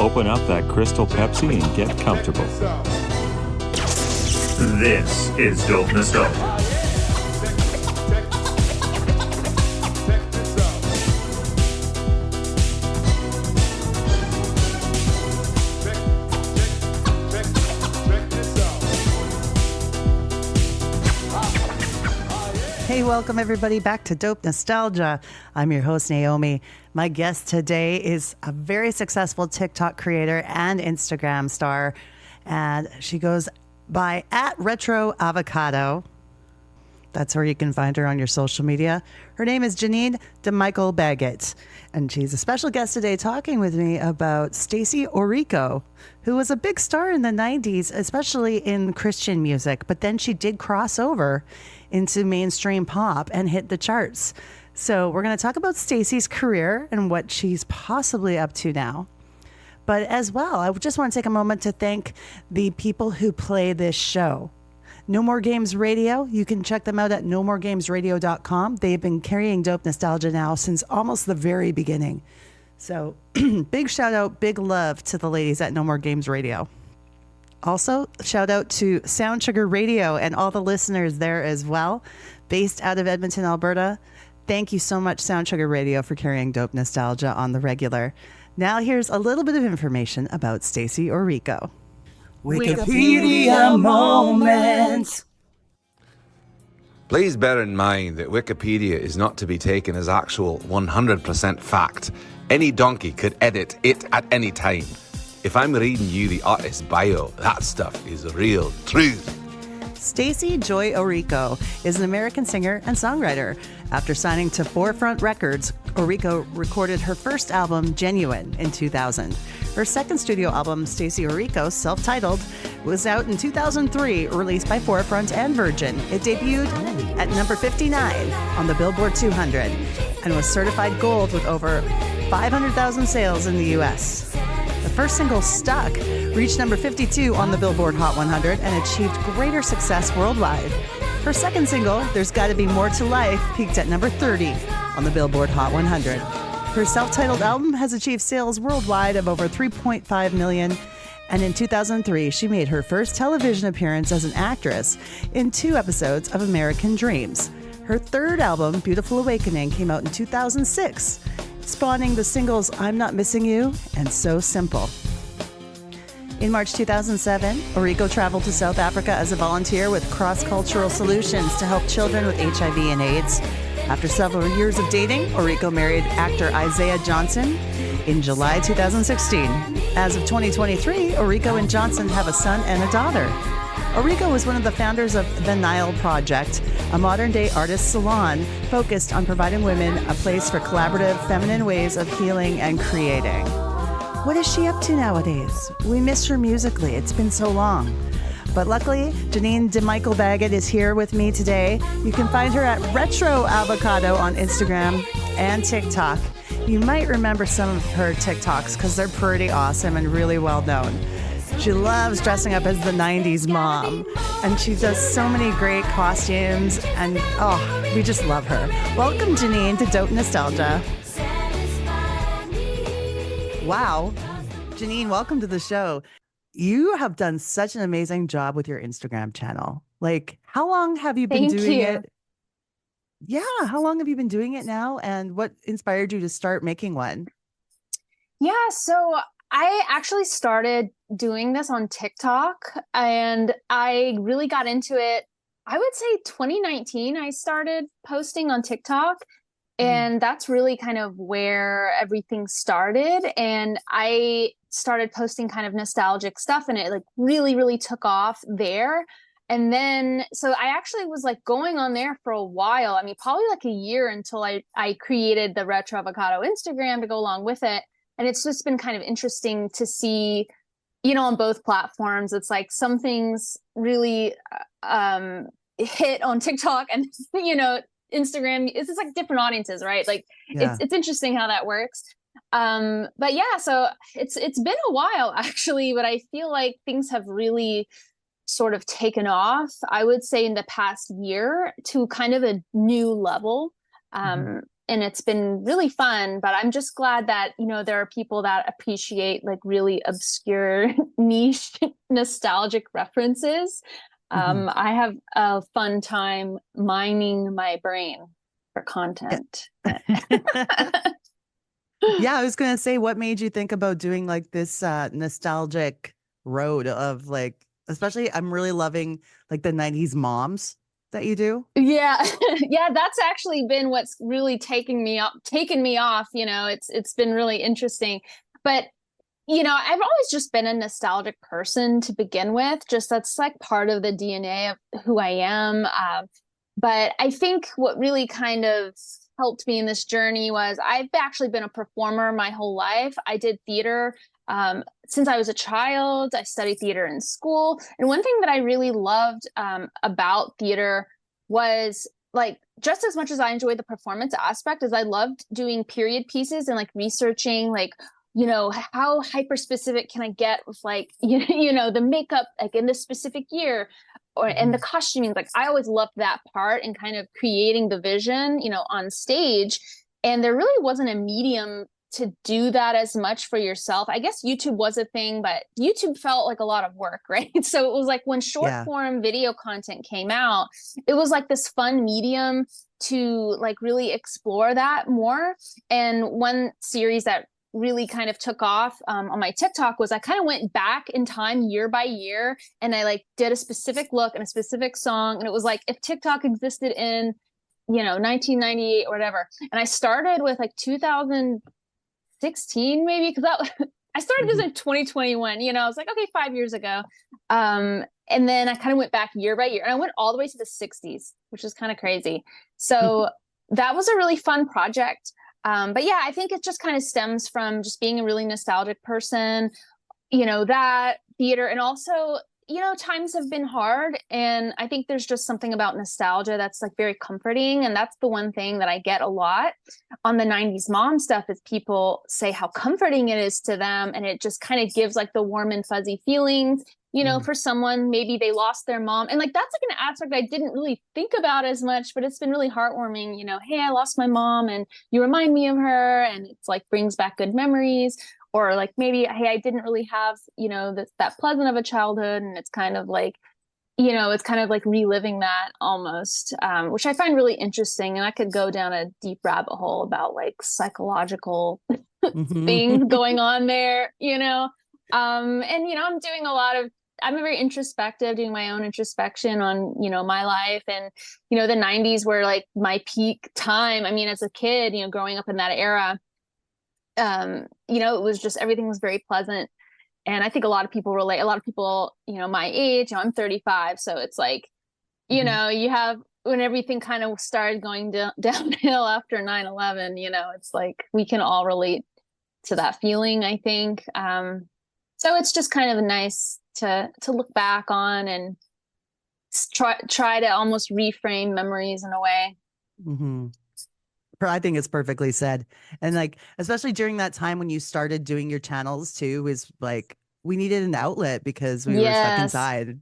open up that Crystal Pepsi and get comfortable. This is Dope Nostalgia. Hey, welcome everybody back to Dope Nostalgia. I'm your host, Naomi. My guest today is a very successful TikTok creator and Instagram star, and she goes by @RetroAvocado. That's where you can find her on your social media. Her name is Janine DeMichael Baggett, and she's a special guest today talking with me about Stacie Orrico, who was a big star in the 90s, especially in Christian music, but then she did cross over into mainstream pop and hit the charts. So we're going to talk about Stacie's career and what she's possibly up to now. But as well, I just want to take a moment to thank the people who play this show. No More Games Radio, you can check them out at nomoregamesradio.com. They've been carrying Dope Nostalgia now since almost the very beginning. So big shout out, big love to the ladies at No More Games Radio. Also, shout out to Sound Sugar Radio and all the listeners there as well, based out of Edmonton, Alberta. Thank you so much, Sound Sugar Radio, for carrying Dope Nostalgia on the regular. Now here's a little bit of information about Stacie Orrico. Wikipedia moment. Please bear in mind that Wikipedia is not to be taken as actual 100% fact. Any donkey could edit it at any time. If I'm reading you the artist's bio, that stuff is real truth. Stacie Joy Orrico is an American singer and songwriter. After signing to Forefront Records, Orrico recorded her first album, Genuine, in 2000. Her second studio album, Stacie Orrico, self-titled, was out in 2003, released by Forefront and Virgin. It debuted at number 59 on the Billboard 200 and was certified gold with over 500,000 sales in the U.S. The first single, Stuck, reached number 52 on the Billboard Hot 100 and achieved greater success worldwide. Her second single, There's Gotta Be More to Life, peaked at number 30 on the Billboard Hot 100. Her self-titled album has achieved sales worldwide of over 3.5 million, and in 2003, she made her first television appearance as an actress in 2 episodes of American Dreams. Her third album, Beautiful Awakening, came out in 2006, spawning the singles I'm Not Missing You and So Simple. In March 2007, Orrico traveled to South Africa as a volunteer with Cross Cultural Solutions to help children with HIV and AIDS. After several years of dating, Orrico married actor Isaiah Johnson in July 2016. As of 2023, Orrico and Johnson have a son and a daughter. Orrico was one of the founders of The Nile Project, a modern-day artist salon focused on providing women a place for collaborative, feminine ways of healing and creating. What is she up to nowadays? We miss her musically. It's been so long. But luckily, Janine DeMichael Baggett is here with me today. You can find her at RetroAvocado on Instagram and TikTok. You might remember some of her TikToks because they're pretty awesome and really well known. She loves dressing up as the 90s mom, and she does so many great costumes, and we just love her. Welcome, Janine, to Dope Nostalgia. Wow. Janine, welcome to the show. You have done such an amazing job with your Instagram channel. Like, how long have you been doing it? Yeah, how long have you been doing it now? And what inspired you to start making one? Yeah, so I actually started doing this on TikTok, and I really got into it, I would say 2019, I started posting on TikTok. And that's really kind of where everything started. And I started posting kind of nostalgic stuff, and it like really, really took off there. And then, so I actually was like going on there for a while. I mean, probably like a year until I created the Retro Avocado Instagram to go along with it. And it's just been kind of interesting to see, you know, on both platforms, it's like some things really hit on TikTok and, you know, Instagram, it's just like different audiences, right? Like it's interesting how that works. But yeah, so it's been a while actually, but I feel like things have really sort of taken off, I would say in the past year to kind of a new level. and it's been really fun, but I'm just glad that, there are people that appreciate like really obscure niche nostalgic references. Mhm. I have a fun time mining my brain for content. Yeah, I was gonna say, what made you think about doing like this nostalgic road of like, especially I'm really loving like the 90s moms that you do. Yeah. Yeah, that's actually been what's really taken me off, it's been really interesting. But I've always just been a nostalgic person to begin with. Just that's like part of the DNA of who I am. But I think what really kind of helped me in this journey was I've actually been a performer my whole life. I did theater since I was a child. I studied theater in school. And one thing that I really loved about theater was like just as much as I enjoyed the performance aspect, as I loved doing period pieces and like researching like how hyper specific can I get with like the makeup like in this specific year and the Mhm. costuming. Like I always loved that part and kind of creating the vision on stage. And there really wasn't a medium to do that as much for yourself. I guess YouTube was a thing, but YouTube felt like a lot of work, right? So it was like when short Yeah. form video content came out, it was like this fun medium to like really explore that more. And one series that really kind of took off on my TikTok was I kind of went back in time year by year and I like did a specific look and a specific song. And it was like if TikTok existed in, 1998 or whatever. And I started with like 2016 maybe, because that I started this Mhm. in 2021. I was like, okay, 5 years ago. And then I kind of went back year by year and I went all the way to the 60s, which is kind of crazy. So that was a really fun project. But yeah, I think it just kind of stems from just being a really nostalgic person, that theater. And also, times have been hard. And I think there's just something about nostalgia that's like very comforting. And that's the one thing that I get a lot on the 90s mom stuff is people say how comforting it is to them. And it just kind of gives like the warm and fuzzy feelings. Mhm. For someone, maybe they lost their mom. And like that's like an aspect I didn't really think about as much, but it's been really heartwarming, hey, I lost my mom and you remind me of her. And it's like brings back good memories. Or like maybe, hey, I didn't really have, that pleasant of a childhood. And it's kind of like, it's kind of like reliving that almost, which I find really interesting. And I could go down a deep rabbit hole about like psychological Mhm. things going on there, and, I'm doing a lot of, I'm very introspective, doing my own introspection on, my life. And, the 90s were like my peak time. I mean, as a kid, growing up in that era, it was just everything was very pleasant. And I think a lot of people relate, a lot of people, my age, I'm 35. So it's like, Mhm. you have when everything kind of started going downhill after 9/11, it's like we can all relate to that feeling, I think. So it's just kind of nice to look back on and try to almost reframe memories in a way. Mhm. I think it's perfectly said. And like, especially during that time when you started doing your channels too, is like we needed an outlet because we were stuck Yes. inside.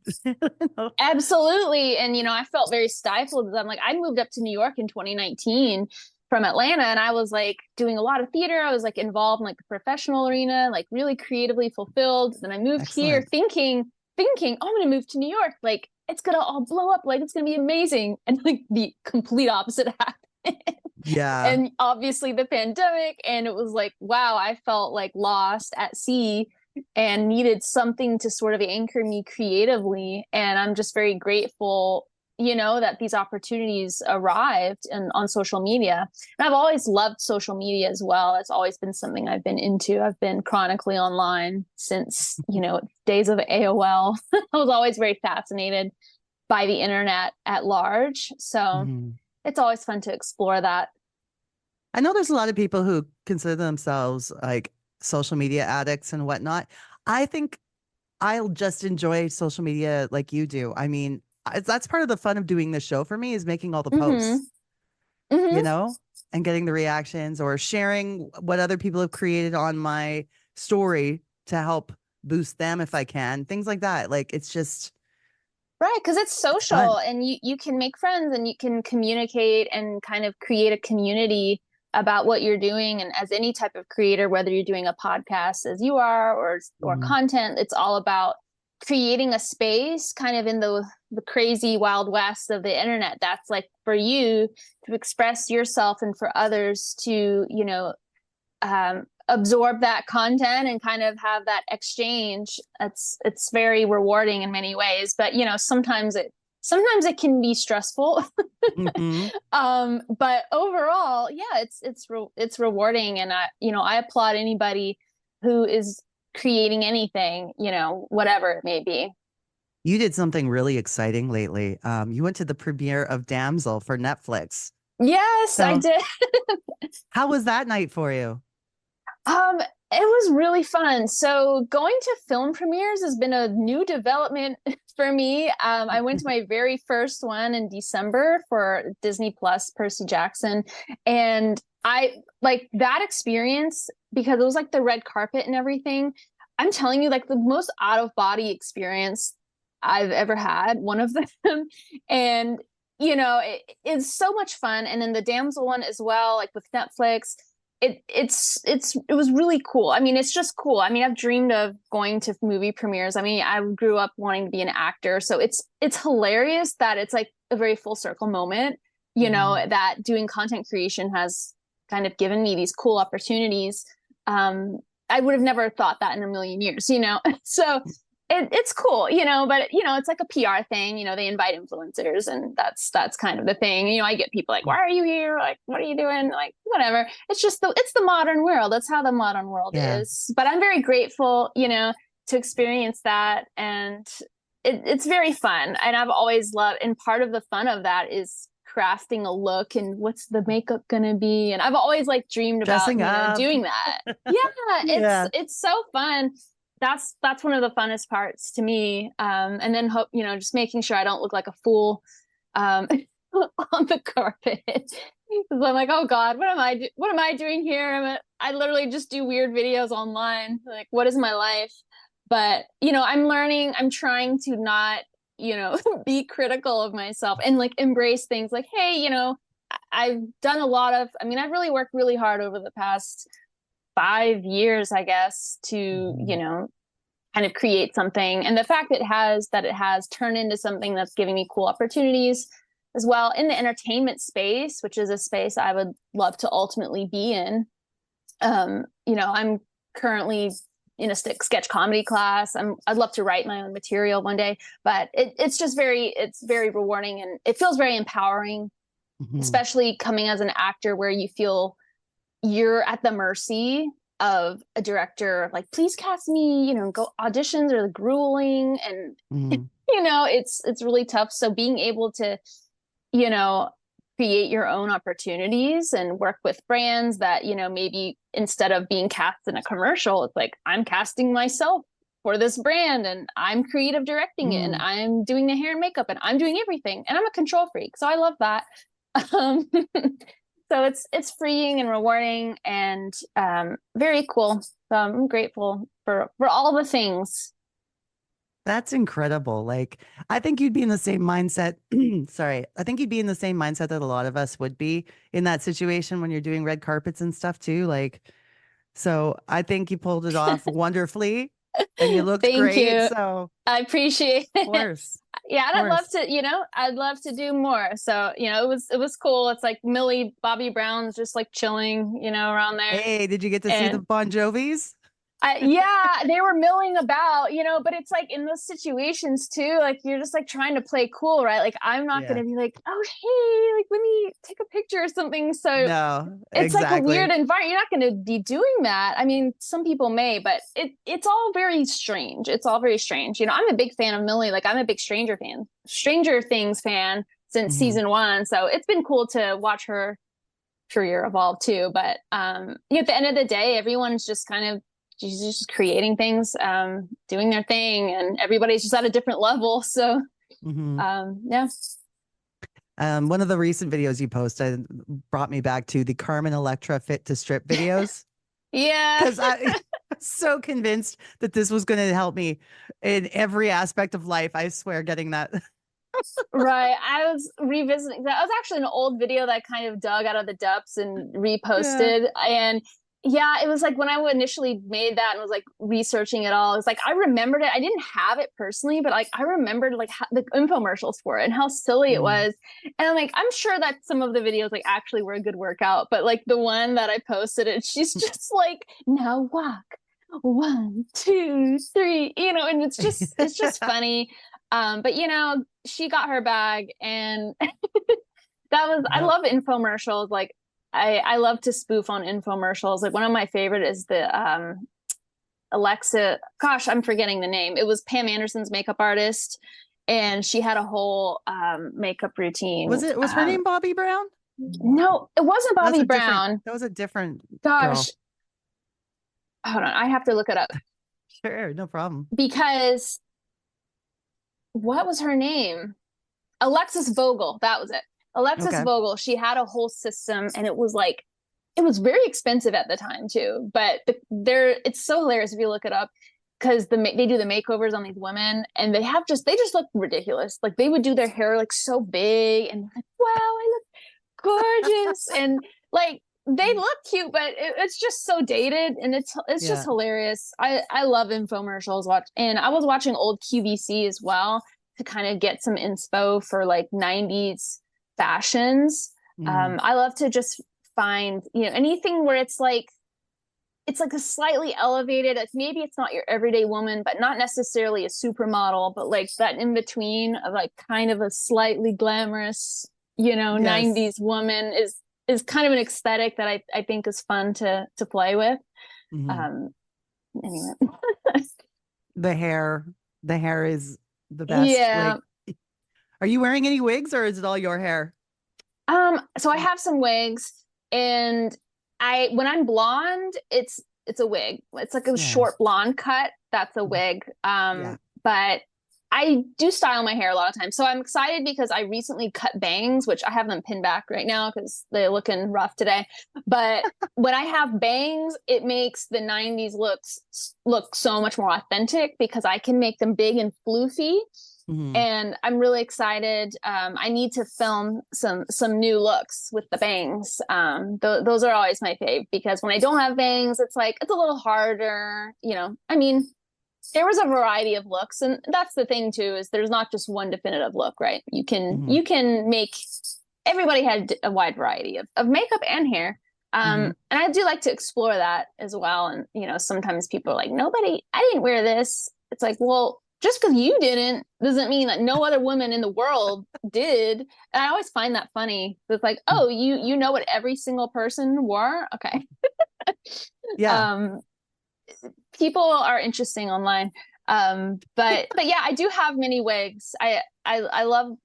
Absolutely. And, I felt very stifled. I'm like, I moved up to New York in 2019 from Atlanta and I was like doing a lot of theater. I was like involved in like the professional arena, like really creatively fulfilled. Then I moved here Excellent. thinking, oh, I'm going to move to New York. Like it's going to all blow up. Like it's going to be amazing. And like the complete opposite happened. Yeah. And obviously the pandemic. And it was like, wow, I felt like lost at sea and needed something to sort of anchor me creatively. And I'm just very grateful, that these opportunities arrived and on social media. And I've always loved social media as well. It's always been something I've been into. I've been chronically online since, days of AOL. I was always very fascinated by the internet at large. So Mhm. it's always fun to explore that. I know there's a lot of people who consider themselves like social media addicts and whatnot. I think I'll just enjoy social media like you do. I mean, that's part of the fun of doing this show for me is making all the Mm-hmm. posts, you Mm-hmm. know, and getting the reactions or sharing what other people have created on my story to help boost them if I can. Things like that. Like it's just Right, because it's it's fun. social and you can make friends and you can communicate and kind of create a community about what you're doing. And as any type of creator, whether you're doing a podcast as you are, or content, it's all about creating a space kind of in the crazy wild west of the internet. That's like for you to express yourself and for others to, absorb that content and kind of have that exchange. It's very rewarding in many ways, but sometimes it can be stressful. But overall, yeah, it's rewarding. And I applaud anybody who is creating anything, whatever it may be. You did something really exciting lately. You went to the premiere of Damsel for Netflix. Yes, I did. How was that night for you? It was really fun. So going to film premieres has been a new development for me. I went to my very first one in December for Disney Plus, Percy Jackson. And I like that experience because it was like the red carpet and everything. I'm telling you, like the most out of body experience I've ever had, one of them. And, it's so much fun. And then the Damsel one as well, like with Netflix. It was really cool. I mean, it's just cool. I mean, I've dreamed of going to movie premieres. I mean, I grew up wanting to be an actor. So it's hilarious that it's like a very full circle moment, that doing content creation has kind of given me these cool opportunities. I would have never thought that in a million years, so it's cool, but it's like a PR thing, they invite influencers and that's kind of the thing. I get people like, why are you here? Like, what are you doing? Like, whatever. It's just it's the modern world. That's how the modern world is. But I'm very grateful, to experience that. And it's very fun. And I've always loved, and part of the fun of that is crafting a look and what's the makeup gonna be. And I've always like dreamed Dressing about up. Doing that. It's so fun. That's one of the funnest parts to me. And then hope, just making sure I don't look like a fool on the carpet. Because I'm like, oh God, what am I doing here? I literally just do weird videos online. Like, what is my life? But, I'm trying to not, be critical of myself and like embrace things like, hey, I've done I've really worked really hard over the past 5 years, I guess, to, kind of create something. And the fact that it has turned into something that's giving me cool opportunities as well in the entertainment space, which is a space I would love to ultimately be in. I'm currently in a sketch comedy class. I'd love to write my own material one day, but it's very rewarding and it feels very empowering, especially coming as an actor where you feel you're at the mercy of a director, like, please cast me, go auditions are grueling and, it's really tough. So being able to, create your own opportunities and work with brands that, maybe instead of being cast in a commercial, it's like, I'm casting myself for this brand and I'm creative directing it and I'm doing the hair and makeup and I'm doing everything and I'm a control freak. So I love that. So it's freeing and rewarding and very cool. So I'm grateful for all the things. That's incredible. Like, I think you'd be in the same mindset. Sorry. I think you'd be in the same mindset that a lot of us would be in that situation when you're doing red carpets and stuff too. Like, so I think you pulled it off wonderfully and you looked Thank great. you. So I appreciate it. of course. Yeah, and I'd love to do more. So, it was cool. It's like Millie Bobby Brown's just like chilling, around there. Hey, did you get to see the Bon Jovis? Yeah, they were milling about, but it's like in those situations too, like you're just like trying to play cool, right? Like I'm not going to be like, oh, hey, like let me take a picture or something. So no, it's like a weird environment. You're not going to be doing that. I mean, some people may, but it's all very strange. It's all very strange. I'm a big fan of Millie. Like I'm a big Stranger Things fan since season 1. So it's been cool to watch her career evolve too. But at the end of the day, everyone's just kind of she's just creating things, doing their thing, and everybody's just at a different level. So, yeah. One of the recent videos you posted brought me back to the Carmen Electra Fit to Strip videos. Yeah. Because I was so convinced that this was going to help me in every aspect of life. I swear, getting that. Right. I was revisiting that. Was actually an old video that I kind of dug out of the depths and Yeah. reposted. And yeah, it was like when I initially made that and was like researching it all, it's like I remembered it. I didn't have it personally, but like I remembered like the infomercials for it and how silly it Mm. was. And I'm like, I'm sure that some of the videos like actually were a good workout, but like the one that I posted, it she's just like, now walk 1, 2, 3, and it's just funny. But she got her bag, and I Yep. love infomercials. Like I love to spoof on infomercials. Like one of my favorite is the Alexa, gosh, I'm forgetting the name. It was Pam Anderson's makeup artist, and she had a whole makeup routine. Was her name Bobby Brown? No, it wasn't Bobby Brown. That was a different girl. Gosh, hold on, I have to look it up Sure, no problem. because what was her name? Alexis Vogel. That was it. Alexis Okay. Vogel. She had a whole system, and it was very expensive at the time too. But it's so hilarious if you look it up, because they do the makeovers on these women, and they just look ridiculous. Like they would do their hair like so big, and like, wow, I look gorgeous, and like they look cute, but it's just so dated, and it's just hilarious. I love infomercials. And I was watching old QVC as well to kind of get some inspo for like 90s fashions. I love to just find anything where it's like a slightly elevated, like maybe it's not your everyday woman, but not necessarily a supermodel, but like that in between of like kind of a slightly glamorous, Yes. 90s woman is kind of an aesthetic that I think is fun to play with. Anyway. The hair is the best. Yeah. Like, are you wearing any wigs, or is it all your hair? So I have some wigs, and when I'm blonde, it's a wig. It's like a short blonde cut. That's a wig. But I do style my hair a lot of times. So I'm excited because I recently cut bangs, which I have them pinned back right now because they're looking rough today. But when I have bangs, it makes the 90s look so much more authentic because I can make them big and floofy. And I'm really excited. I need to film some new looks with the bangs. Those are always my fave, because when I don't have bangs, it's like it's a little harder. I mean, there was a variety of looks, and that's the thing too, is there's not just one definitive look, right? You can make, everybody had a wide variety of makeup and hair. And I do like to explore that as well. And sometimes people are like, I didn't wear this. It's like, well, just because you didn't doesn't mean that no other woman in the world did. And I always find that funny. It's like, oh, you know what every single person wore? Okay. Yeah. People are interesting online. But yeah, I do have many wigs. I love,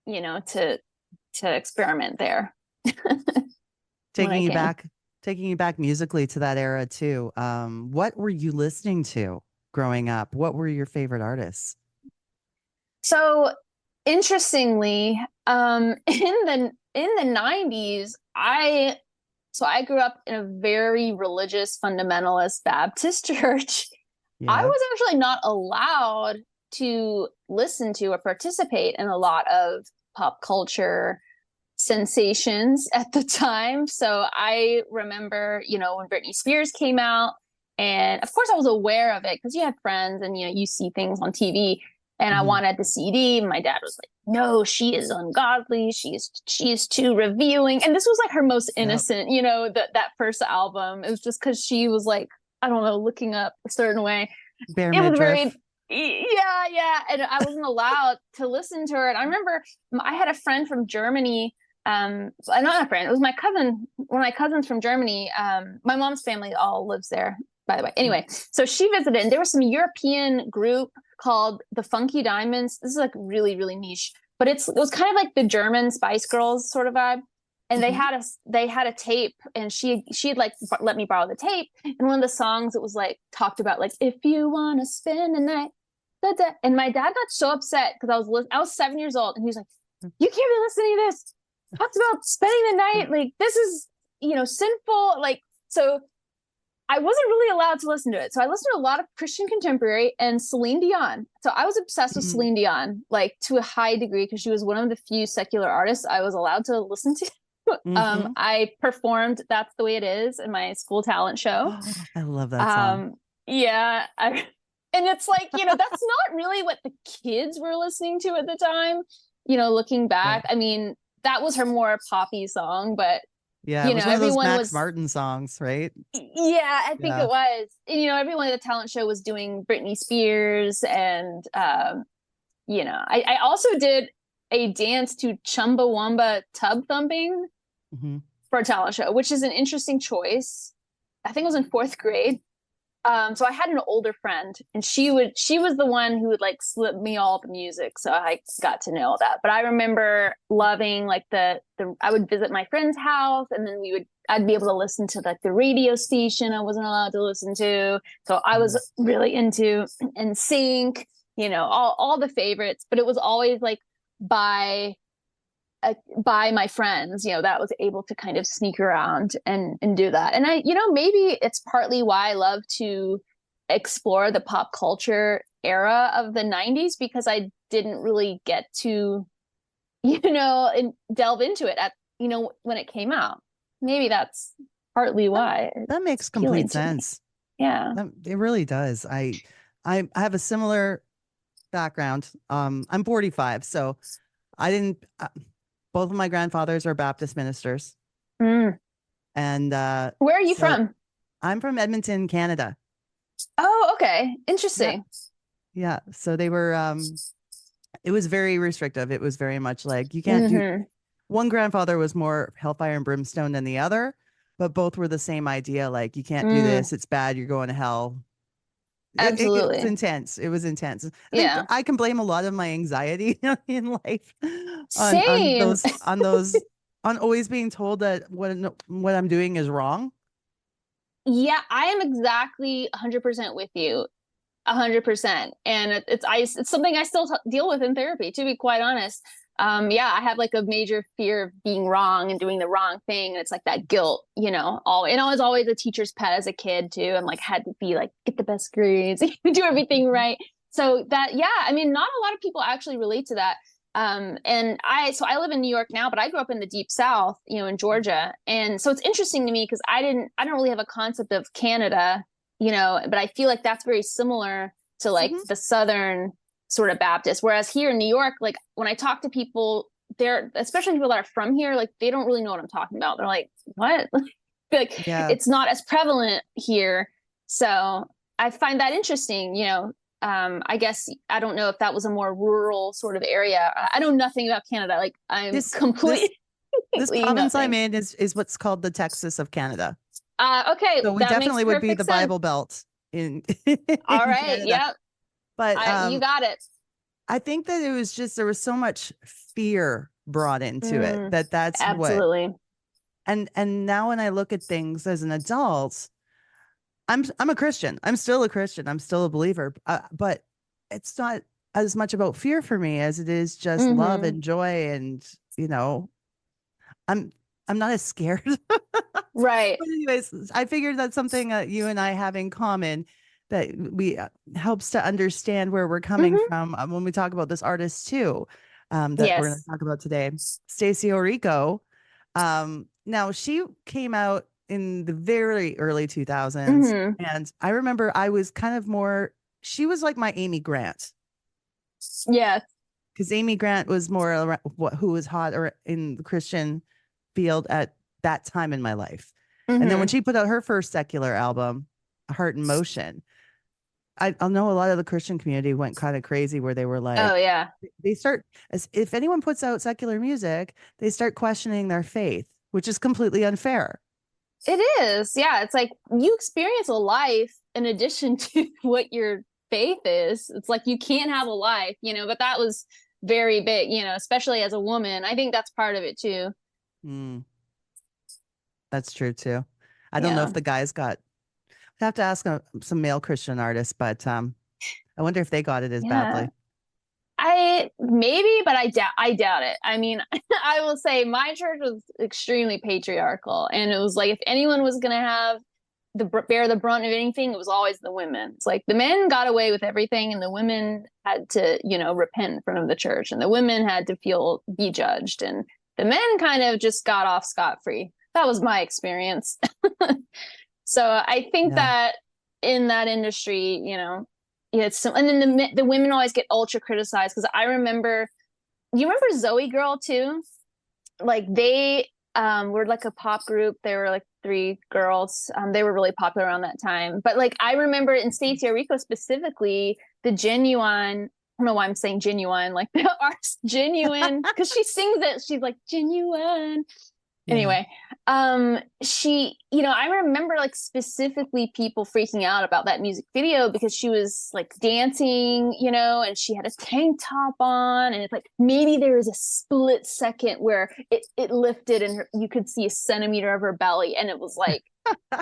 to experiment there. Taking you back musically to that era too. What were you listening to growing up? What were your favorite artists? So interestingly, in the 90s, I grew up in a very religious fundamentalist Baptist church. Yeah. I was actually not allowed to listen to or participate in a lot of pop culture sensations at the time. So I remember, when Britney Spears came out, and of course I was aware of it because you had friends and, you see things on TV, and I wanted the CD. My dad was like, no, she is ungodly. She is too revealing. And this was like her most innocent, that first album. It was just because she was like, I don't know, looking up a certain way. Bare midriff. Yeah. And I wasn't allowed to listen to her. And I remember I had a friend from Germany. Not a friend, it was my cousin, one of my cousins from Germany. My mom's family all lives there, by the way. Anyway, so she visited, and there was some European group called the Funky Diamonds. This is like really, really niche, but it was kind of like the German Spice Girls sort of vibe. And they had a tape, and she had like let me borrow the tape. And one of the songs, it was like talked about like, if you want to spend the night, and my dad got so upset because I was 7 years old, and he was like, you can't be listening to this. Talks about spending the night, like this is sinful. Like, so I wasn't really allowed to listen to it. So I listened to a lot of Christian contemporary and Celine Dion. So I was obsessed with Celine Dion, like to a high degree, because she was one of the few secular artists I was allowed to listen to. I performed That's the Way It Is in my school talent show. I love that song. Yeah. And it's like, that's not really what the kids were listening to at the time. Looking back, Yeah. I mean, that was her more poppy song, but Yeah, it was one of those everyone Max was Martin songs, right? Yeah, I think Yeah. it was. And, everyone at the talent show was doing Britney Spears, and I also did a dance to Chumbawamba Tub Thumping for a talent show, which is an interesting choice. I think it was in 4th grade. So I had an older friend, and she was the one who would like slip me all the music, so I got to know that. But I remember loving like I would visit my friend's house, and then I'd be able to listen to like the radio station I wasn't allowed to listen to. So I was really into NSYNC, all the favorites, but it was always like by my friends, that was able to kind of sneak around and do that. And I, maybe it's partly why I love to explore the pop culture era of the 90s, because I didn't really get to, delve into it when it came out. Maybe that's partly why. That makes complete sense. Yeah. It really does. I have a similar background. I'm 45, so I didn't both of my grandfathers are Baptist ministers. And where are you from? I'm from Edmonton, Canada. Oh, okay. Interesting. Yeah. So they were it was very restrictive. It was very much like you can't do. One grandfather was more hellfire and brimstone than the other, but both were the same idea, like you can't do this, it's bad, you're going to hell. Absolutely. It was intense. It was intense. I think I can blame a lot of my anxiety in life on always being told that what I'm doing is wrong. Yeah, I am exactly 100% with you. 100%. And it's something I still deal with in therapy, to be quite honest. I have like a major fear of being wrong and doing the wrong thing. And it's like that guilt, I was always a teacher's pet as a kid too. And like had to be like, get the best grades, do everything right. So that, I mean, not a lot of people actually relate to that. And I live in New York now, but I grew up in the deep South, in Georgia. And so it's interesting to me because I don't really have a concept of Canada, but I feel like that's very similar to like the Southern sort of Baptist. Whereas here in New York, like when I talk to people there, especially people that are from here, like they don't really know what I'm talking about. They're like, what? It's not as prevalent here. So I find that interesting, I guess, I don't know if that was a more rural sort of area. I know nothing about Canada. Like I'm completely. This province I'm in is what's called the Texas of Canada. Okay. So we definitely would be the Bible Belt in all right. Canada. Yep. But you got it. I think that it was just, there was so much fear brought into it that's absolutely. And now when I look at things as an adult, I'm a Christian. I'm still a Christian. I'm still a believer. But it's not as much about fear for me as it is just love and joy. And, I'm not as scared. Right. But anyways, I figured that's something you and I have in common, that we helps to understand where we're coming from when we talk about this artist too, that we're going to talk about today, Stacie Orrico. Now she came out in the very early 2000s, and I remember I was kind of she was like my Amy Grant. Yeah, because Amy Grant was more who was hot or in the Christian field at that time in my life. And then when she put out her first secular album, Heart in Motion, I'll know a lot of the Christian community went kind of crazy, where they were like, oh yeah, they start, if anyone puts out secular music, they start questioning their faith, which is completely unfair. It is. Yeah. It's like you experience a life in addition to what your faith is. It's like you can't have a life, but that was very big, especially as a woman. I think that's part of it too. That's true too. I don't know if the guys got, I'd have to ask some male Christian artists, but I wonder if they got it as badly. Maybe, but I doubt it. I mean, I will say my church was extremely patriarchal, and it was like, if anyone was going to have bear the brunt of anything, it was always the women. It's like the men got away with everything, and the women had to, repent in front of the church, and the women had to be judged, and the men kind of just got off scot-free. That was my experience. So I think that in that industry, it's, and then the women always get ultra criticized, because I remember, you remember Zoe Girl too? Like they were like a pop group. They were like 3 girls. They were really popular around that time. But like I remember in Stacie Orrico specifically, the Genuine, I don't know why I'm saying genuine, like the artist Genuine, because she sings it. She's like genuine. Yeah. Anyway, I remember like specifically people freaking out about that music video because she was like dancing, and she had a tank top on, and it's like maybe there was a split second where it lifted and you could see a centimeter of her belly, and it was like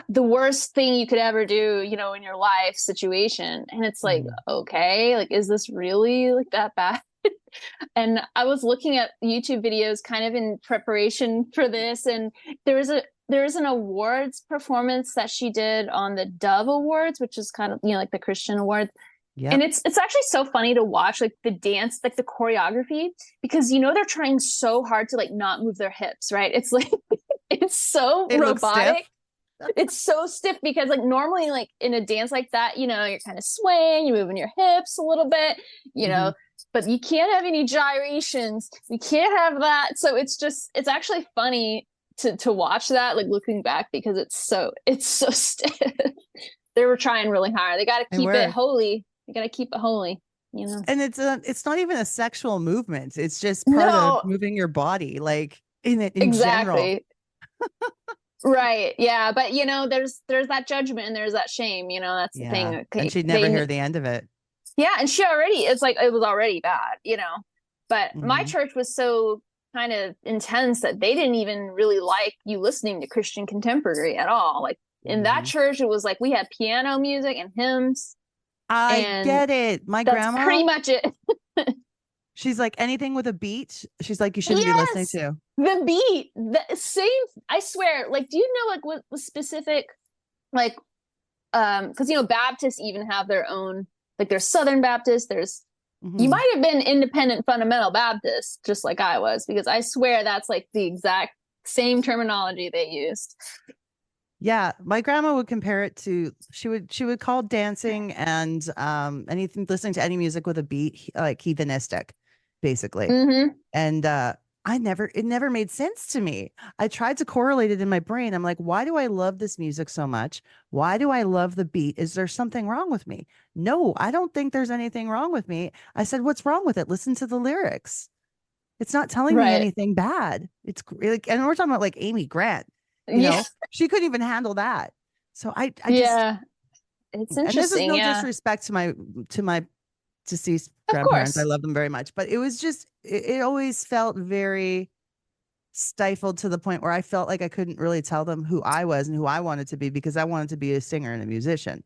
the worst thing you could ever do, in your life situation. And it's like, okay, like, is this really like that bad? And I was looking at YouTube videos kind of in preparation for this, and there was an awards performance that she did on the Dove Awards, which is kind of, like the Christian awards. Yep. And it's actually so funny to watch, like the dance, like the choreography, because they're trying so hard to like not move their hips, right? It's like it's so robotic. It's so stiff because like normally like in a dance like that, you're kind of swaying, you're moving your hips a little bit, but you can't have any gyrations. You can't have that. So it's actually funny to watch that, like looking back, because it's so stiff. They were trying really hard. They got to keep it holy. You got to keep it holy, And it's not even a sexual movement. It's just part of moving your body, like in general. Right. Yeah. But there's that judgment and there's that shame, that's the thing. Okay, and she'd never hear the end of it. Yeah. And it was already bad, but my church was so kind of intense that they didn't even really like you listening to Christian contemporary at all. Like in that church, it was like we had piano music and hymns. I get it. My grandma, pretty much it. She's like, anything with a beat, she's like, you shouldn't be listening to. The beat, the same, I swear. Like, do you know like what was specific? Like, because Baptists even have their own, like there's Southern Baptist, there's you might have been independent fundamental Baptist, just like I was, because I swear that's like the exact same terminology they used. Yeah, my grandma would compare it to, she would call dancing and anything, listening to any music with a beat, like heathenistic, basically. And it never made sense to me. I tried to correlate it in my brain. I'm like, why do I love this music so much? Why do I love the beat? Is there something wrong with me? No, I don't think there's anything wrong with me. I said, what's wrong with it? Listen to the lyrics. It's not telling me anything bad. It's like, and we're talking about like Amy Grant. She couldn't even handle that. So I just, it's interesting. And this is no disrespect to my deceased grandparents. I love them very much, but it was just, it always felt very stifled to the point where I felt like I couldn't really tell them who I was and who I wanted to be, because I wanted to be a singer and a musician.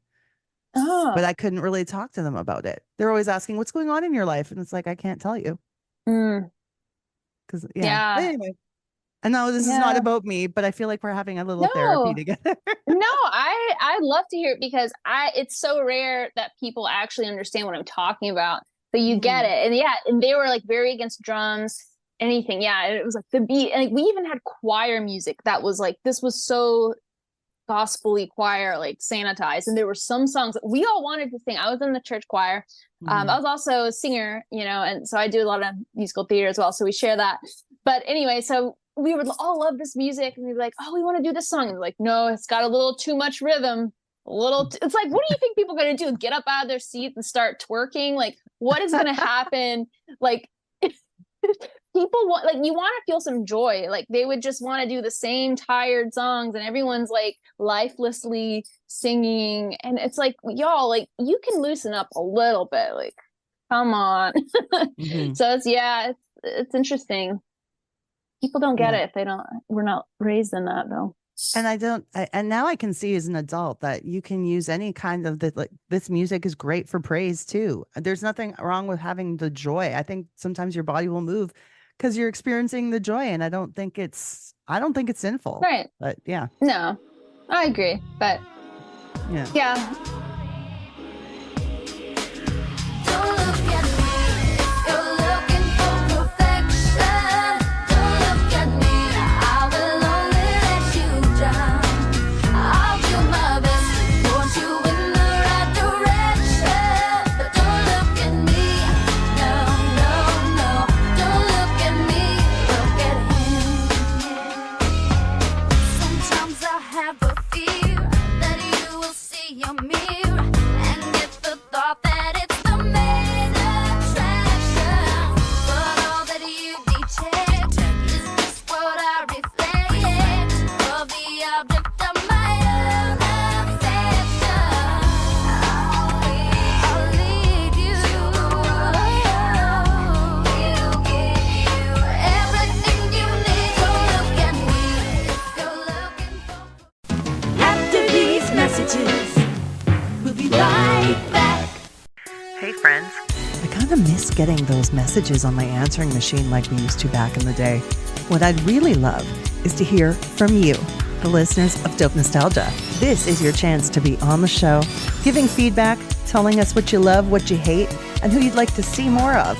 But I couldn't really talk to them about it. They're always asking, what's going on in your life? And it's like, I can't tell you. Because But anyway. And no, this is not about me, but I feel like we're having a little therapy together. No, I'd love to hear it, because it's so rare that people actually understand what I'm talking about. So you get it. And they were like very against drums, anything. Yeah. It was like the beat. And like, we even had choir music that was like, this was so gospel-y choir, like sanitized. And there were some songs that we all wanted to sing. I was in the church choir. I was also a singer, and so I do a lot of musical theater as well. So we share that. But anyway, so we would all love this music, and we'd be like, oh, we want to do this song. And we're like, no, it's got a little too much rhythm. It's like, what do you think people are going to do? Get up out of their seat and start twerking? Like, what is going to happen? Like, people want, like, you want to feel some joy. Like, they would just want to do the same tired songs, and everyone's like lifelessly singing. And it's like, y'all, like, you can loosen up a little bit. Like, come on. So it's interesting. People don't get it if we're not raised in that, though. And and now I can see as an adult that you can use any kind of this music is great for praise too. There's nothing wrong with having the joy. I think sometimes your body will move because you're experiencing the joy, and I don't think it's sinful. Right. But yeah. No, I agree. But Yeah. Yeah. Don't look at me if you're looking for perfection. Don't look at me, I will only let you down. I'll do my best to point you in the right direction. But don't look at me, no, no, no. Don't look at me, look at him. Sometimes I have a fear that you will see your mirror and get the thought that it's the main attraction. But all that you detect is just what I reflect of the object of my own affection. I'll lead you. He'll give you everything you need. Don't look at me if you're looking for. After these messages, we'll be right back. Hey, friends. I kind of miss getting those messages on my answering machine like we used to back in the day. What I'd really love is to hear from you, the listeners of Dope Nostalgia. This is your chance to be on the show, giving feedback, telling us what you love, what you hate, and who you'd like to see more of.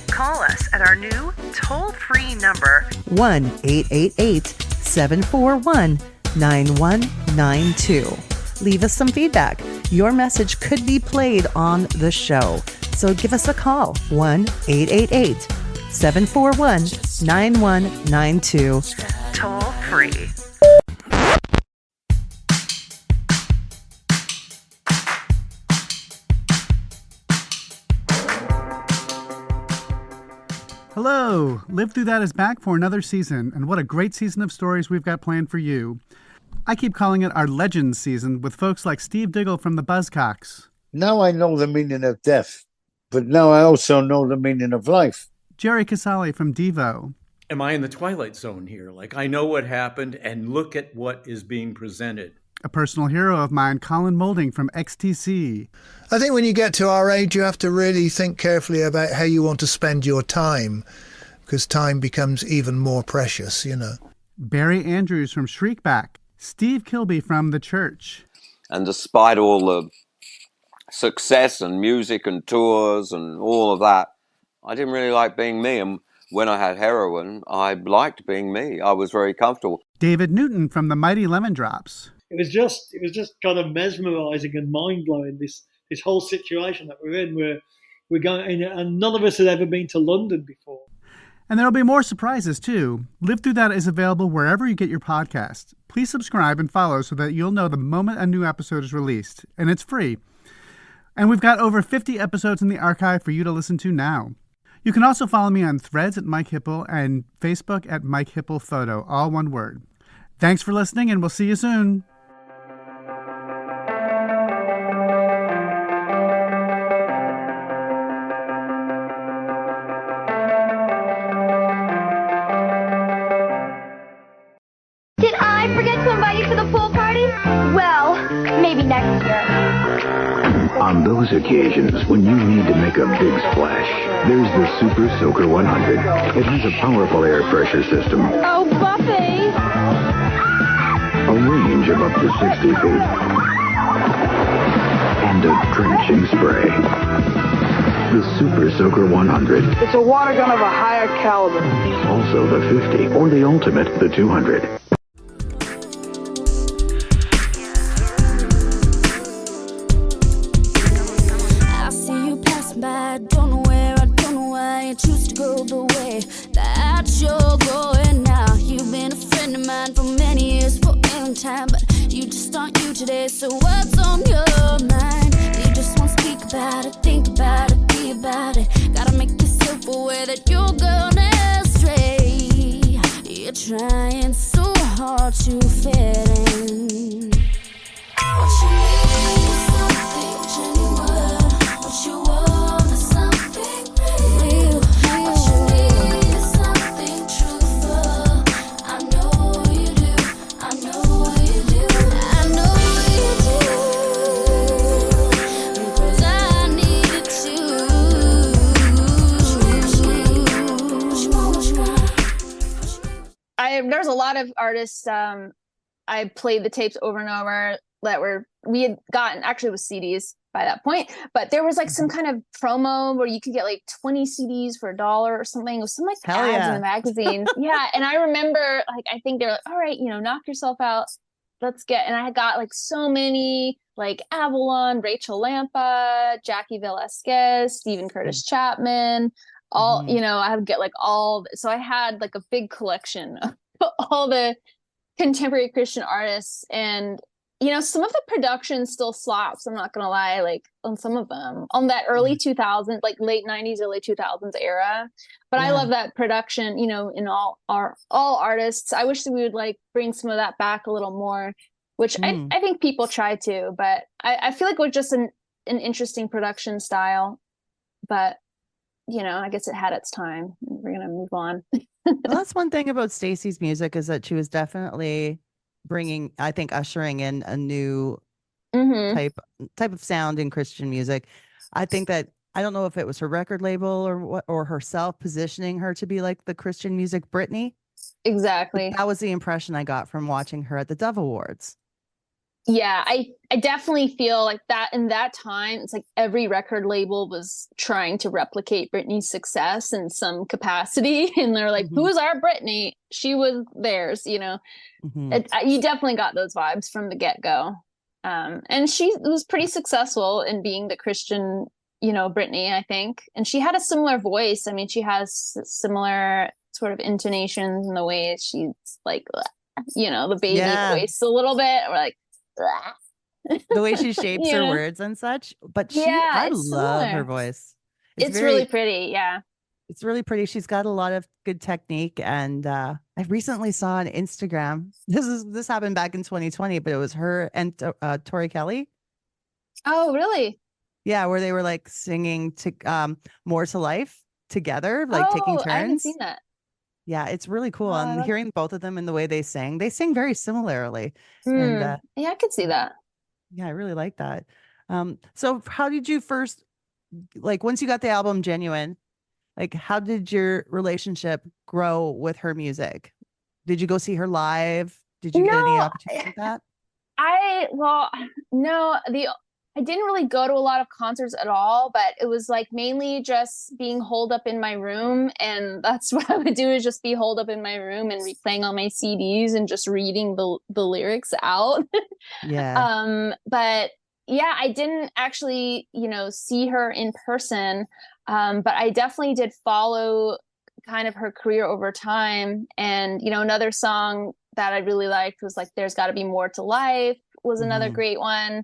Call us at our new toll-free number, 1-888-741-9192. Leave us some feedback. Your message could be played on the show. So give us a call, 1-888-741-9192. Toll free. Hello! Live Through That is back for another season, and what a great season of stories we've got planned for you. I keep calling it our Legends season with folks like Steve Diggle from the Buzzcocks, Now I know the meaning of death, but now I also know the meaning of life. Jerry Casale from Devo, Am I in the Twilight Zone here? Like, I know what happened, and look at what is being presented. a personal hero of mine, Colin Moulding from XTC, I think when you get to our age, you have to really think carefully about how you want to spend your time, because time becomes even more precious, you know. Barry Andrews from Shriekback, Steve Kilby from The Church, And despite all the success and music and tours and all of that, I didn't really like being me. And when I had heroin, I liked being me. I was very comfortable. David Newton from the Mighty Lemon Drops, It was just kind of mesmerizing and mind blowing. This whole situation that we're in, we're going, and none of us had ever been to London before. and there'll be more surprises too. Live Through That is available wherever you get your podcasts. Please subscribe and follow so that you'll know the moment a new episode is released, and it's free. And we've got over 50 episodes in the archive for you to listen to now. You can also follow me on Threads at Mike Hipple and Facebook at Mike Hipple Photo, all one word. Thanks for listening, and we'll see you soon. Did I forget to invite you to the pool party? Well, maybe next year. On those occasions when you need to make a big splash, there's the Super Soaker 100. It has a powerful air pressure system, Oh, Buffy! a range of up to 60 feet, and a drenching spray. The Super Soaker 100. It's a water gun of a higher caliber. Also the 50, or the ultimate, the 200. I see you pass by, don't know where, I don't know why you choose to go the way that you're going now. You've been a friend of mine for many years, for a long time, but you just aren't you today. So what's on your mind? You just want to speak about it, think about it, be about it. Gotta make yourself aware that you're gonna stray. You're trying so hard to fit in. What you need is something genuine. What you want is something real. What you need is something truthful. I know you do. I know you do. I know you do. Because I need it too. What you want? There's a lot of artists. I played the tapes over and over. we had gotten, actually it was CDs by that point, but there was like some kind of promo where you could get like 20 CDs for $1 or something. It was some like Hell ads in yeah. the magazine. Yeah. And I remember like, I think they're like, all right, knock yourself out. And I got like so many, like Avalon, Rachel Lampa, Jackie Velasquez, Stephen Curtis Chapman, all, I would get like so I had like a big collection of all the contemporary Christian artists. And some of the production still slaps, I'm not gonna lie, like on some of them, on that early 2000s, like late 90s, early 2000s era. But I love that production, in all artists. I wish that we would like bring some of that back a little more, which I think people try to, but I feel like it was just an interesting production style. But I guess it had its time. We're gonna move on. Well, that's one thing about Stacie's music, is that she was definitely ushering in a new type of sound in Christian music. I think that, I don't know if it was her record label or what, or herself positioning her to be like the Christian music Britney. Exactly. But that was the impression I got from watching her at the Dove Awards. Yeah, I definitely feel like that in that time, it's like every record label was trying to replicate Britney's success in some capacity. And they're like, who's our Britney? She was theirs, you definitely got those vibes from the get-go. And she was pretty successful in being the Christian, Britney, I think. And she had a similar voice. I mean, she has similar sort of intonations in the way she's like, the baby voice a little bit, or like, the way she shapes her words and such. But I love her voice. It's really pretty. Yeah. It's really pretty. She's got a lot of good technique. And I recently saw on Instagram, this happened back in 2020, but it was her and Tori Kelly. Oh, really? Yeah, where they were like singing to More to Life together, like taking turns. I haven't seen that. Yeah, it's really cool. And hearing both of them and the way they sing very similarly. And yeah, I could see that. Yeah, I really like that. So how did you first, like, once you got the album Genuine, like, how did your relationship grow with her music? Did you go see her live? Did you get any opportunity with that? No, I didn't really go to a lot of concerts at all, but it was like mainly just being holed up in my room. And that's what I would do, is just be holed up in my room and replaying all my CDs and just reading the lyrics out. Yeah. But yeah, I didn't actually, see her in person. But I definitely did follow kind of her career over time. And, another song that I really liked was like, There's Gotta Be More to Life was another great one.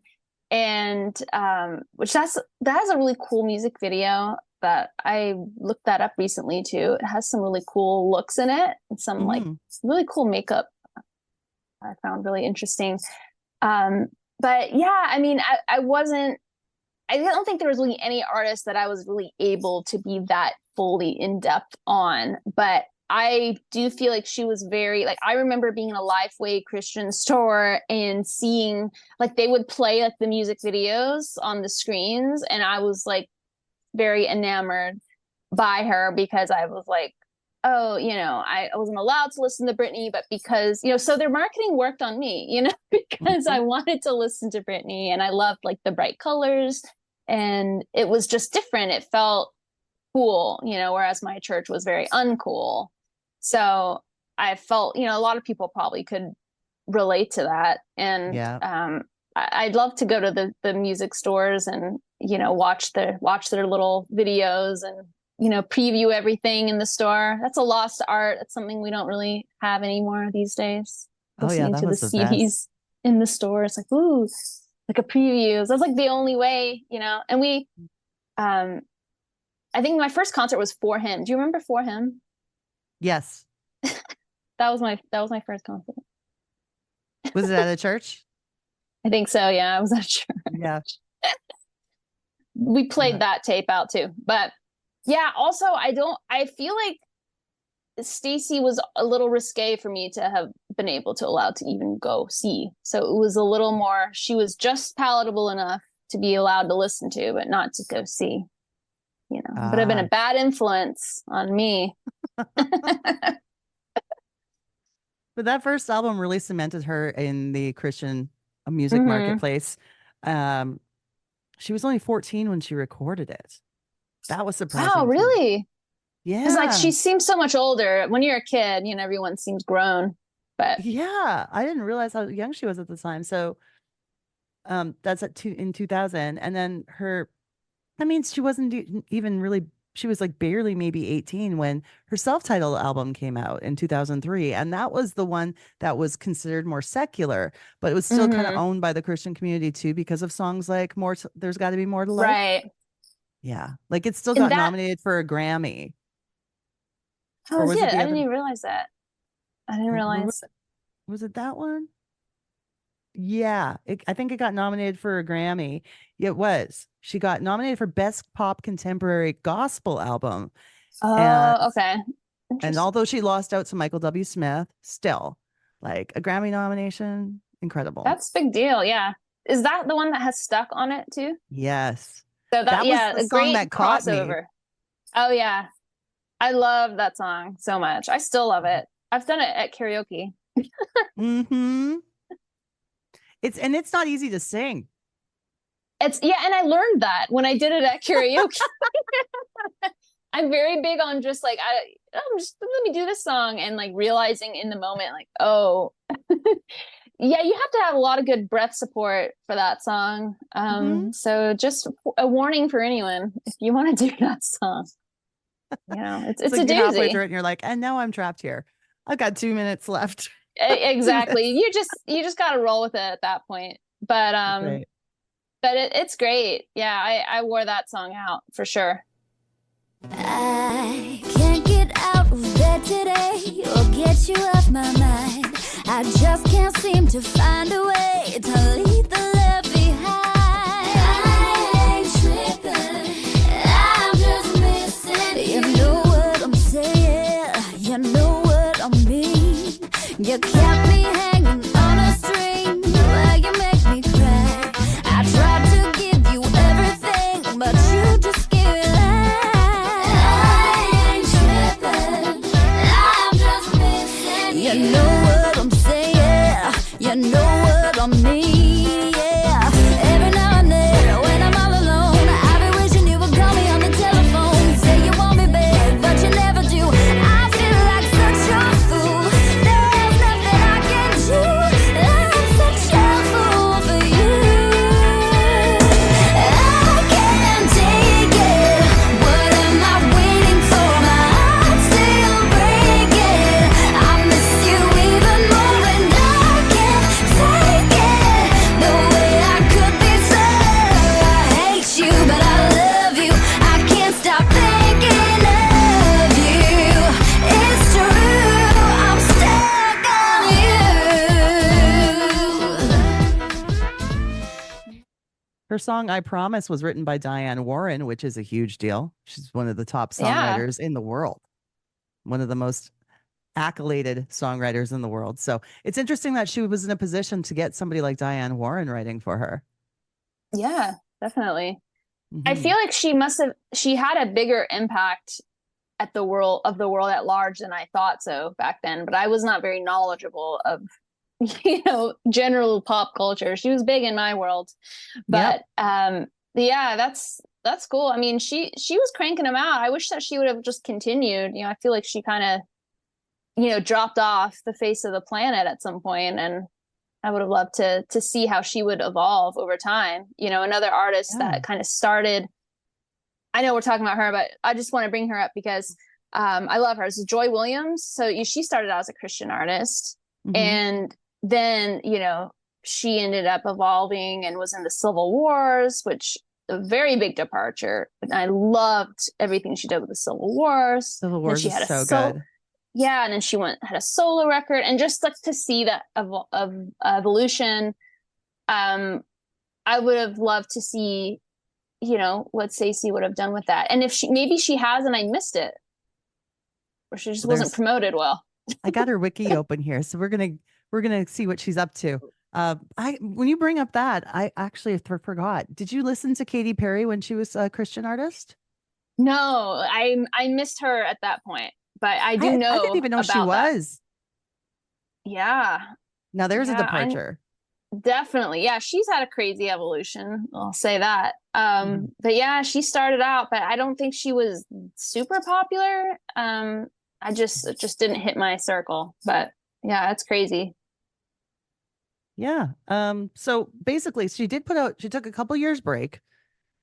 And which that has a really cool music video that I looked that up recently too. It has some really cool looks in it and some like really cool makeup I found really interesting. But yeah, I mean, I don't think there was really any artist that I was really able to be that fully in depth on, but I do feel like she was very, like, I remember being in a Lifeway Christian store and seeing, like, they would play like the music videos on the screens, and I was like very enamored by her, because I was like, oh, I wasn't allowed to listen to Britney, but because, so their marketing worked on me, because I wanted to listen to Britney, and I loved like the bright colors, and it was just different. It felt cool, whereas my church was very uncool. So I felt, a lot of people probably could relate to that. And I'd love to go to the music stores and, watch their little videos and, preview everything in the store. That's a lost art. It's something we don't really have anymore these days. Listening to the CDs in the store. It's like, ooh, like a preview. That's like the only way, and we, I think my first concert was For Him. Do you remember For Him? Yes. That was my first concert. Was it at a church? I think so. Yeah, I was at a church. Yeah. We played that tape out too. But yeah, also I feel like Stacie was a little risque for me to have been able to allow to even go see. So it was a little more, she was just palatable enough to be allowed to listen to, but not to go see. Would have been a bad influence on me. But that first album really cemented her in the Christian a music marketplace. She was only 14 when she recorded it. That was surprising. Wow, really? Yeah. Because like she seems so much older. When you're a kid, you know, everyone seems grown. But yeah, I didn't realize how young she was at the time. So that's in 2000. And then I mean, she wasn't even really, she was like barely maybe 18 when her self-titled album came out in 2003. And that was the one that was considered more secular, but it was still kind of owned by the Christian community too, because of songs like There's Got to Be More to Life. Right. Yeah. Like it still got nominated for a Grammy. Oh, was it? I didn't even realize that. I didn't realize. Was it that one? Yeah, I think it got nominated for a Grammy. It was. She got nominated for Best Pop Contemporary Gospel Album. Oh, okay. And although she lost out to Michael W. Smith, still, like a Grammy nomination, incredible. That's a big deal. Yeah. Is that the one that has Stuck on it too? Yes. So that yeah, was the a great song that caught crossover. me. Oh yeah. I love that song so much. I still love it. I've done it at karaoke. It's not easy to sing. And I learned that when I did it at karaoke. I'm very big on just like let me do this song, and like realizing in the moment, like, oh yeah, you have to have a lot of good breath support for that song. So just a warning for anyone, if you want to do that song, you know, it's like a doozy. You're halfway through it and you're like, and now I'm trapped here. I've got 2 minutes left. Exactly. You just got to roll with it at that point. But but it's great. Yeah, I wore that song out for sure. I can't get out of bed today or get you off my mind. I just can't seem to find a way to leave the love behind. I ain't tripping, I'm just missing you. You know what I'm saying, you know what I mean. You kept me hanging on a string where you make me cry. I tried to give you everything, but you just give it lies. I ain't tripping, I'm just missing you. You know what I'm saying, you know what I mean, yeah. Every now and then when I'm all alone, I be wishing you would call me on the telephone. Say you want me back, but you never do. I feel like such a fool. There's nothing I can do. I'm such a fool for you. I can't take it. What am I waiting for? My heart's still breaking. I miss you even more, and I can't take it. No way I could be so. I hate you, but I love you. I can't stop thinking of you. It's true, I'm stuck on you. Her song I Promise was written by Diane Warren, which is a huge deal. She's one of the top Yeah. songwriters in the world. One of the most accoladed songwriters in the world. So it's interesting that she was in a position to get somebody like Diane Warren writing for her. Yeah, definitely. I feel like she had a bigger impact at the world at large than I thought so back then, but I was not very knowledgeable of, you know, general pop culture. She was big in my world. But yeah, that's cool. I mean, she was cranking them out. I wish that she would have just continued. You know, I feel like she kind of, you know, dropped off the face of the planet at some point, and I would have loved to see how she would evolve over time. You know, another artist that kind of started, I know we're talking about her, but I just want to bring her up because I love her. It's Joy Williams. So she started out as a Christian artist, and then, you know, she ended up evolving and was in the Civil Wars, which a very big departure. And I loved everything she did with the Civil Wars. Civil Wars is so good. Yeah, and then she had a solo record, and just like to see that evolution. I would have loved to see, you know, what Stacie would have done with that, and if maybe she has, and I missed it, or she just wasn't promoted well. I got her wiki open here, so we're gonna see what she's up to. When you bring up that, I actually forgot. Did you listen to Katy Perry when she was a Christian artist? No, I missed her at that point. But I do know. I didn't even know she was. Yeah. Now there's a departure. Definitely. Yeah, she's had a crazy evolution. I'll say that. But yeah, she started out, but I don't think she was super popular. It just didn't hit my circle. But yeah, that's crazy. Yeah. So basically she took a couple years break.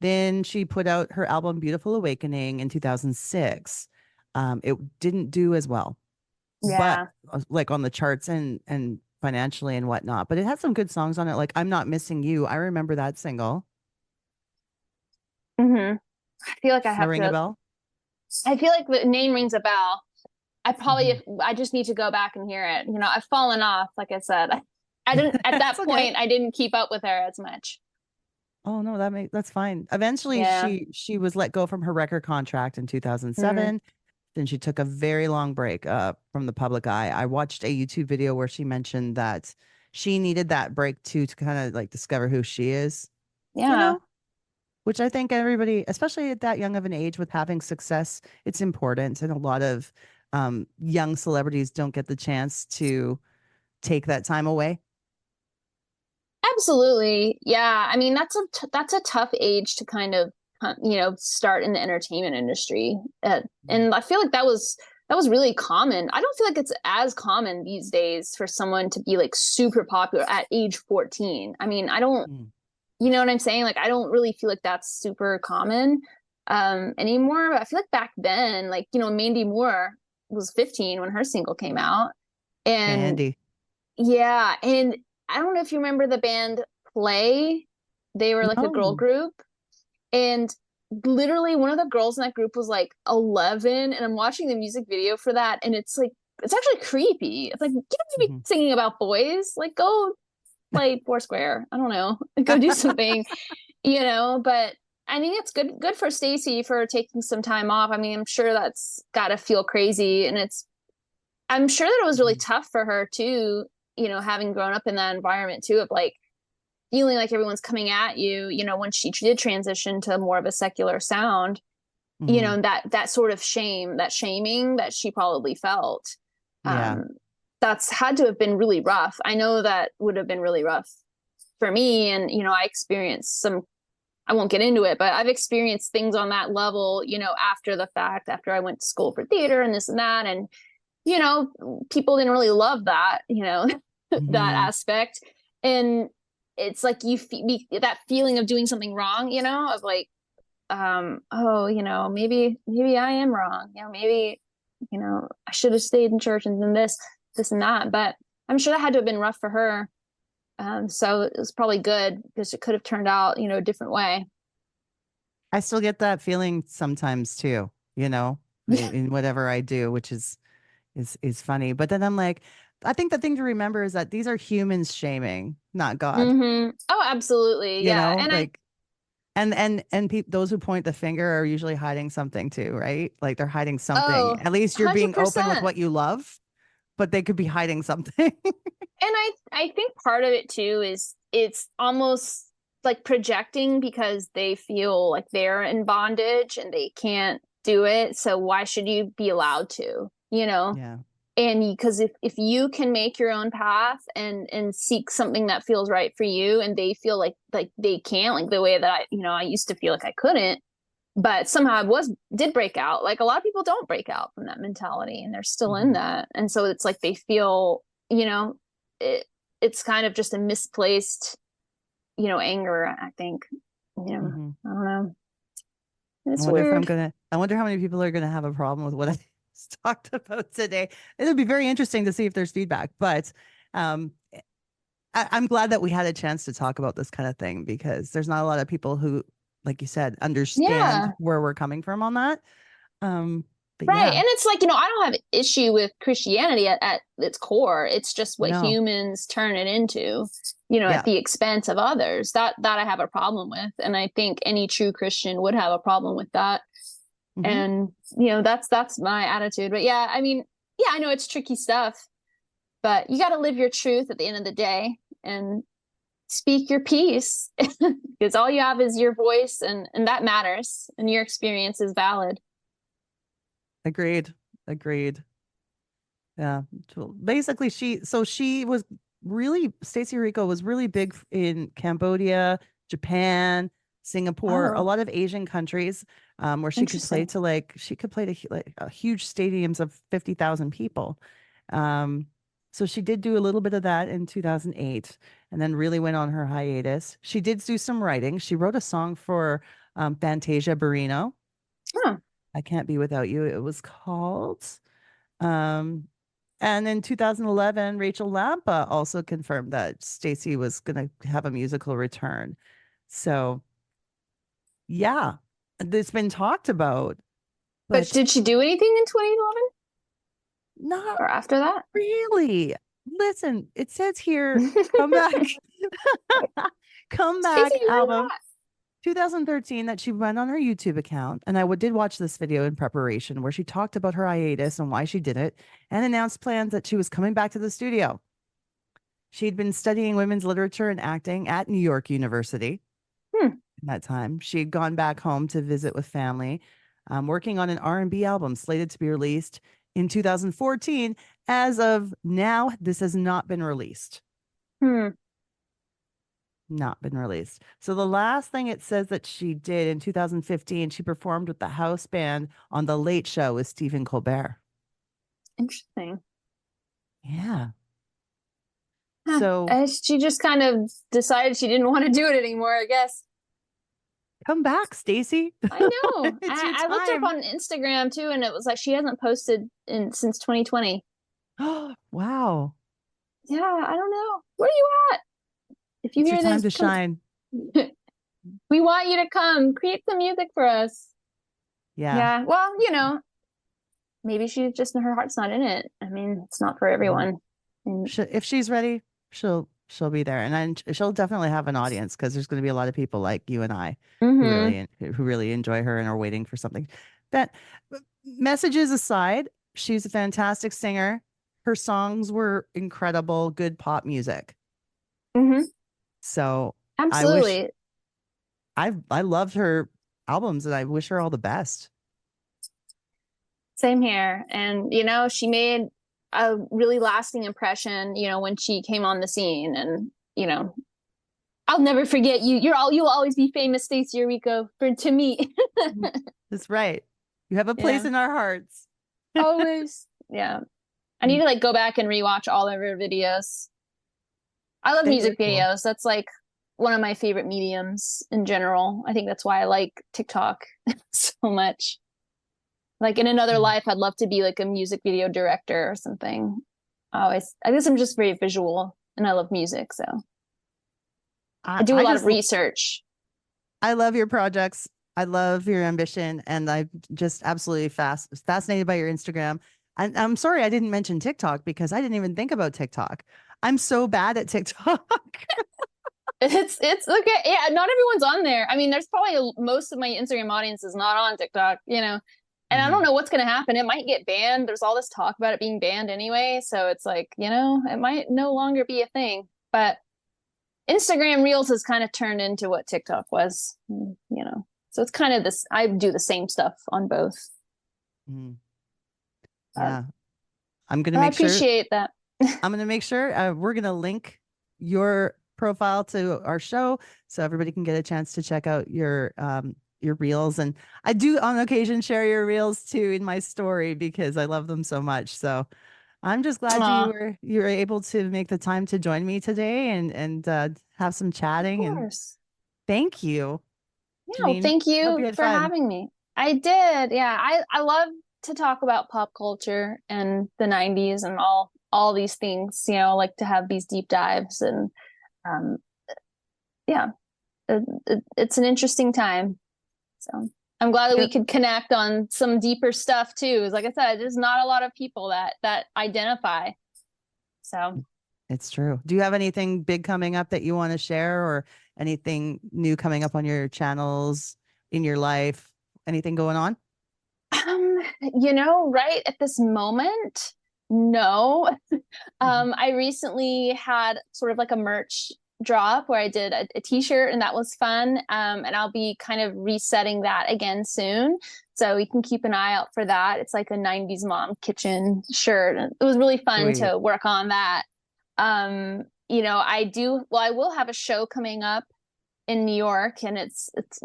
Then she put out her album Beautiful Awakening in 2006. It didn't do as well, but Yeah. like on the charts and financially and whatnot. But it had some good songs on it, like I'm Not Missing You. I remember that single. I feel like I Does that have ring a to. bell? I feel like the name rings a bell. I just need to go back and hear it. I've fallen off, like I said. I didn't at that It's okay. point. I didn't keep up with her as much. Oh no, that's fine. Eventually Yeah. she was let go from her record contract in Mm. 2007. Then she took a very long break from the public eye. I watched a YouTube video where she mentioned that she needed that break too to kind of like discover who she is, Yeah. which I think everybody, especially at that young of an age with having success, it's important. And a lot of young celebrities don't get the chance to take that time away. Absolutely. Yeah. I mean, that's a tough age to kind of, start in the entertainment industry. And I feel like that was really common. I don't feel like it's as common these days for someone to be like super popular at age 14. I mean, I don't, you know what I'm saying? Like, I don't really feel like that's super common anymore. But I feel like back then, like, Mandy Moore was 15 when her single came out. And Mandy. yeah, and I don't know if you remember the band Play. They were like a girl No. group. And literally one of the girls in that group was like 11. And I'm watching the music video for that. And it's like, it's actually creepy. It's like, you don't need to be singing about boys. Like, go play Foursquare. I don't know. Go do something, but I think it's good for Stacie for taking some time off. I mean, I'm sure that's gotta feel crazy. And I'm sure that it was really tough for her too, having grown up in that environment too, of like feeling like everyone's coming at you, when she did transition to more of a secular sound, that sort of shaming that she probably felt. Yeah. That's had to have been really rough. I know that would have been really rough for me. And, I experienced I won't get into it, but I've experienced things on that level, after the fact, after I went to school for theater and this and that. And, people didn't really love that, that aspect. And it's like that feeling of doing something wrong, of like, maybe I am wrong. Maybe, I should have stayed in church and then this and that. But I'm sure that had to have been rough for her. So it was probably good because it could have turned out, a different way. I still get that feeling sometimes too, in whatever I do, which is funny. But then I'm like, I think the thing to remember is that these are humans shaming, not God. Oh, absolutely. Yeah. And like, those who point the finger are usually hiding something too, right? Like they're hiding something. Oh, At least you're being open with 100%. what you love, but they could be hiding something. And I think part of it too is it's almost like projecting because they feel like they're in bondage and they can't do it. So why should you be allowed to, Yeah. And because if you can make your own path and seek something that feels right for you, and they feel like they can't, like the way that I used to feel like I couldn't, but somehow did break out. Like a lot of people don't break out from that mentality and they're still in that. And so it's like they feel, it's kind of just a misplaced, anger, I think. I don't know. It's weird. I wonder how many people are gonna have a problem with what I talked about today. It'll be very interesting to see if there's feedback, but I'm glad that we had a chance to talk about this kind of thing because there's not a lot of people who, like you said, understand where we're coming from on that. But right. yeah. And it's like, I don't have an issue with Christianity at its core. It's just what humans turn it into, at the expense of others. That I have a problem with. And I think any true Christian would have a problem with that. And, that's my attitude. But yeah, I mean, yeah, I know it's tricky stuff, but you got to live your truth at the end of the day and speak your piece because all you have is your voice and that matters and your experience is valid. Agreed. Yeah. Basically, she was Stacie Orrico was really big in Cambodia, Japan, Singapore, a Oh, lot of Asian countries, where she could play interesting. to like huge stadiums of 50,000 people. Um, so she did do a little bit of that in 2008 and then really went on her hiatus. She did do some writing. She wrote a song for Fantasia Barrino. Huh. I Can't Be Without You, it was called. Um, and in 2011, Rachel Lampa also confirmed that Stacie was going to have a musical return. So, yeah, it's been talked about, But but did she do anything in 2011 not or after that? really. Listen, it says here, come back, come back Stacie, where you album at? 2013 that she went on her YouTube account. And did watch this video in preparation where she talked about her hiatus and why she did it and announced plans that she was coming back to the studio. She'd been studying women's literature and acting at New York University. Hmm. In that time, she had gone back home to visit with family, working on an R&B album slated to be released in 2014. As of now, this has not been released. Hmm. Not been released. So the last thing it says that she did in 2015, she performed with the house band on The Late Show with Stephen Colbert. Interesting. Yeah. Huh. So She just kind of decided she didn't want to do it anymore, I guess. come back, Stacie. I know. It's your I looked her up time. on Instagram too, and it was like she hasn't posted since 2020. Oh, wow. Yeah, I don't know. Where are you at? If you It's your hear time this, to come. shine. We want you to come. Create some music for us. Yeah. Yeah. Well, maybe her heart's not in it. I mean, it's not for everyone. And If she's ready, she'll be there, and then she'll definitely have an audience because there's going to be a lot of people like you and I Mhm. who really enjoy her and are waiting for something. That messages aside, she's a fantastic singer. Her songs were incredible, good pop music. Mhm. So Absolutely. I loved her albums, and I wish her all the best. Same here. And, she made a really lasting impression, when she came on the scene. And, I'll never forget you. You'll always be famous, Stacie Orrico, to me. That's right. You have a place Yeah. in our hearts. Always. Yeah. I need to go back and rewatch all of her videos. I love music Cool. videos. That's like one of my favorite mediums in general. I think that's why I like TikTok so much. Like in another life, I'd love to be like a music video director or something. I guess I'm just very visual and I love music. So I do a lot of research. I love your projects. I love your ambition. And I'm just absolutely fascinated by your Instagram. And I'm sorry I didn't mention TikTok because I didn't even think about TikTok. I'm so bad at TikTok. It's okay. Yeah, not everyone's on there. I mean, there's probably most of my Instagram audience is not on TikTok, and I don't know what's going to happen. It might get banned. There's all this talk about it being banned anyway. So it's like, it might no longer be a thing. But Instagram Reels has kind of turned into what TikTok was, So it's kind of this, I do the same stuff on both. Yeah. I'm going to make sure. I appreciate that. I'm going to make sure we're going to link your profile to our show so everybody can get a chance to check out your reels. And I do on occasion share your reels too in my story because I love them so much. So I'm just glad you were able to make the time to join me today and have some chatting. Of course. And thank you. Yeah, well, thank you for having me. I did. Yeah, I love to talk about pop culture and the 90s and all these things, like to have these deep dives and yeah, it's an interesting time. So I'm glad that we could connect on some deeper stuff too. Like I said, there's not a lot of people that identify. So it's true. Do you have anything big coming up that you want to share or anything new coming up on your channels in your life? Anything going on? Right at this moment, no. I recently had sort of like a merch drop where I did a t-shirt and that was fun. And I'll be kind of resetting that again soon. So we can keep an eye out for that. It's like a 90s mom kitchen shirt. And it was really fun to work on that. I will have a show coming up in New York, and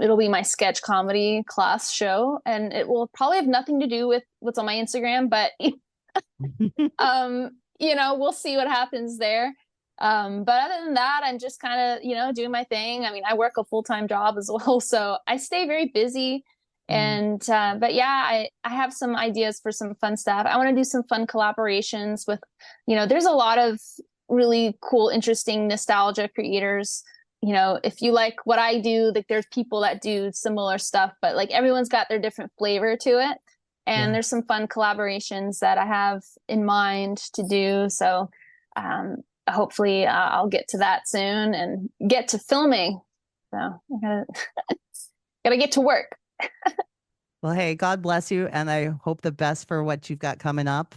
it'll be my sketch comedy class show, and it will probably have nothing to do with what's on my Instagram, but we'll see what happens there. But other than that, I'm just kind of, doing my thing. I mean, I work a full-time job as well, so I stay very busy. And, but yeah, I have some ideas for some fun stuff. I want to do some fun collaborations with, there's a lot of really cool, interesting nostalgia creators. If you like what I do, like there's people that do similar stuff, but like everyone's got their different flavor to it. And there's some fun collaborations that I have in mind to do. So, hopefully I'll get to that soon and get to filming. So I gotta get to work. Well, hey, God bless you. And I hope the best for what you've got coming up.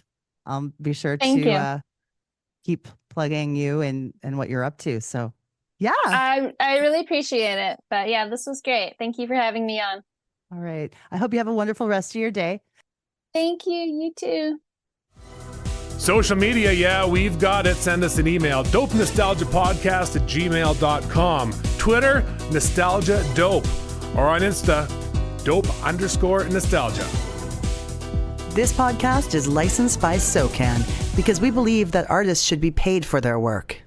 Be sure Thank to you. Keep plugging you and what you're up to. So yeah. I really appreciate it. But yeah, this was great. Thank you for having me on. All right. I hope you have a wonderful rest of your day. Thank you. You too. Social media, yeah, we've got it. Send us an email, dopenostalgiapodcast@gmail.com. Twitter, nostalgia dope. Or on Insta, dope_nostalgia. This podcast is licensed by SOCAN because we believe that artists should be paid for their work.